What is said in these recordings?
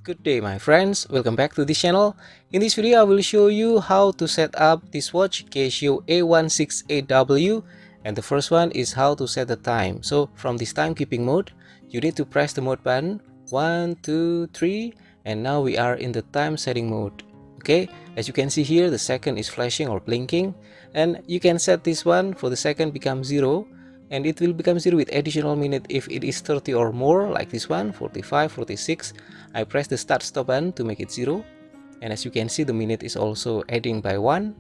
Good day my friends, welcome back to this channel. In this video I will show you how to set up this watch Casio A168W, and the first one is how to set the time. So from this timekeeping mode, you need to press the mode button 1, 2, 3, and now we are in the time setting mode. Okay, as you can see here, the second is flashing or blinking, and you can set this one for the second become 0, and it will become 0 with additional minute if it is 30 or more, like this one, 45, 46. I press the start stop button to make it 0, and as you can see the minute is also adding by 1,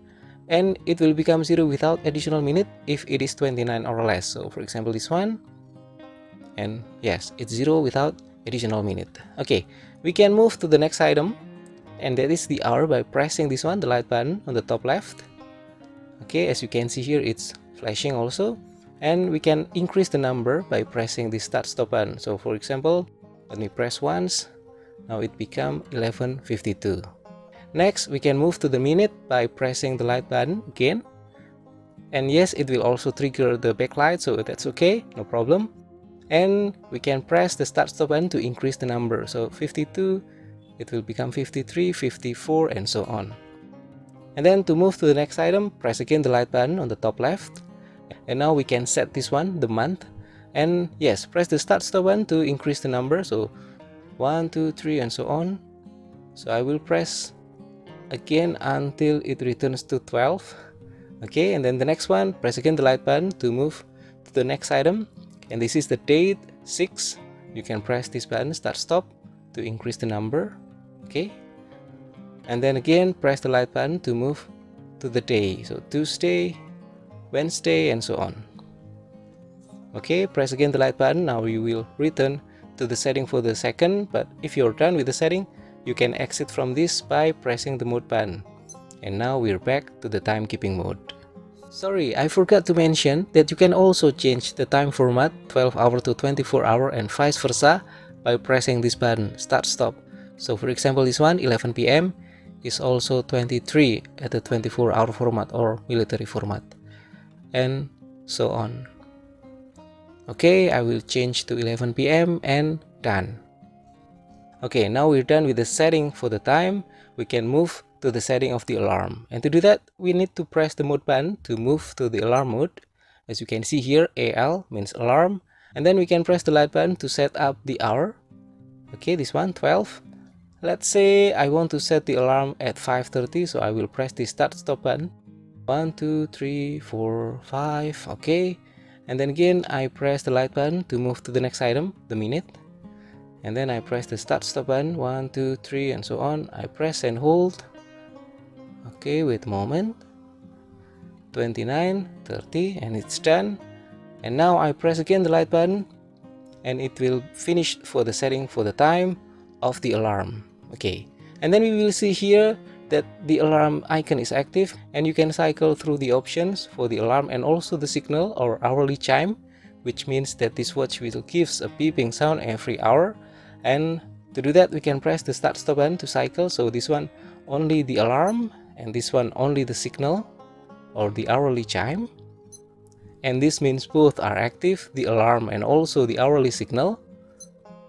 and it will become 0 without additional minute if it is 29 or less. So for example this one, and yes, it's 0 without additional minute. Okay, we can move to the next item, and that is the hour by pressing this one, the light button on the top left. Okay, as you can see here, it's flashing also. And we can increase the number by pressing the start stop button. So for example, let me press once. Now it become 11:52. Next, we can move to the minute by pressing the light button again. And yes, it will also trigger the backlight, so that's okay, no problem. And we can press the start stop button to increase the number. So 52, it will become 53, 54, and so on. And then to move to the next item, press again the light button on the top left. And now we can set this one, the month, and yes, press the start stop button to increase the number. So 1, 2, 3, and so on. So I will press again until it returns to 12. Okay, and then the next one, press again the light button to move to the next item, and this is the date 6. You can press this button, start stop, to increase the number. Okay, and then again press the light button to move to the day, so Tuesday, Wednesday, and so on. Okay, press again the light button. Now you will return to the setting for the second, but if you're done with the setting, you can exit from this by pressing the mode button. And now we're back to the timekeeping mode. Sorry, I forgot to mention that you can also change the time format 12 hour to 24 hour and vice versa by pressing this button, start stop. So for example this one, 11 PM, is also 23 at the 24-hour format or military format, and so on. Okay, I will change to 11 PM and done. Okay, now we're done with the setting for the time. We can move to the setting of the alarm, and to do that we need to press the mode button to move to the alarm mode. As you can see here, AL means alarm, and then we can press the light button to set up the hour. Okay, this one, 12. Let's say I want to set the alarm at 5:30, so I will press the start stop button. 1, 2, 3, 4, 5. Okay, and then again I press the light button to move to the next item, the minute, and then I press the start stop button, 1, 2, 3, and so on. I press and hold. Okay, wait a moment. 29, 30, and it's done. And now I press again the light button, and it will finish for the setting for the time of the alarm. Okay, and then we will see here that the alarm icon is active, and you can cycle through the options for the alarm and also the signal or hourly chime, which means that this watch will gives a beeping sound every hour. And to do that we can press the start stop button to cycle. So this one only the alarm, and this one only the signal or the hourly chime, and this means both are active, the alarm and also the hourly signal,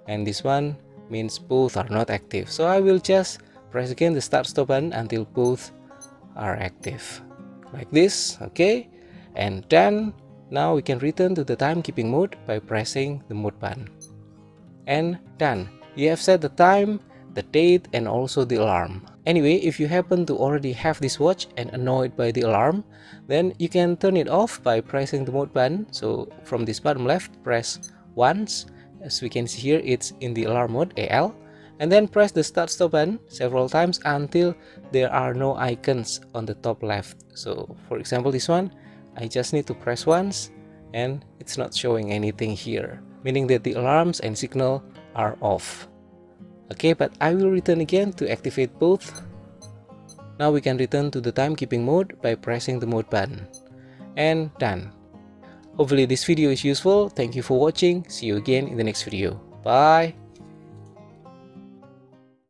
and this one means both are not active. So I will just press again the start stop button until both are active, like this. Okay, and done. Now we can return to the timekeeping mode by pressing the mode button, and done. You have set the time, the date, and also the alarm. Anyway, if you happen to already have this watch and annoyed by the alarm, then you can turn it off by pressing the mode button. So from this bottom left, press once. As we can see here, it's in the alarm mode, AL, and then press the start stop button several times until there are no icons on the top left. So for example this one, I just need to press once and it's not showing anything here, meaning that the alarms and signal are off. Okay, but I will return again to activate both. Now we can return to the timekeeping mode by pressing the mode button, and done. Hopefully this video is useful. Thank you for watching. See you again in the next video. Bye.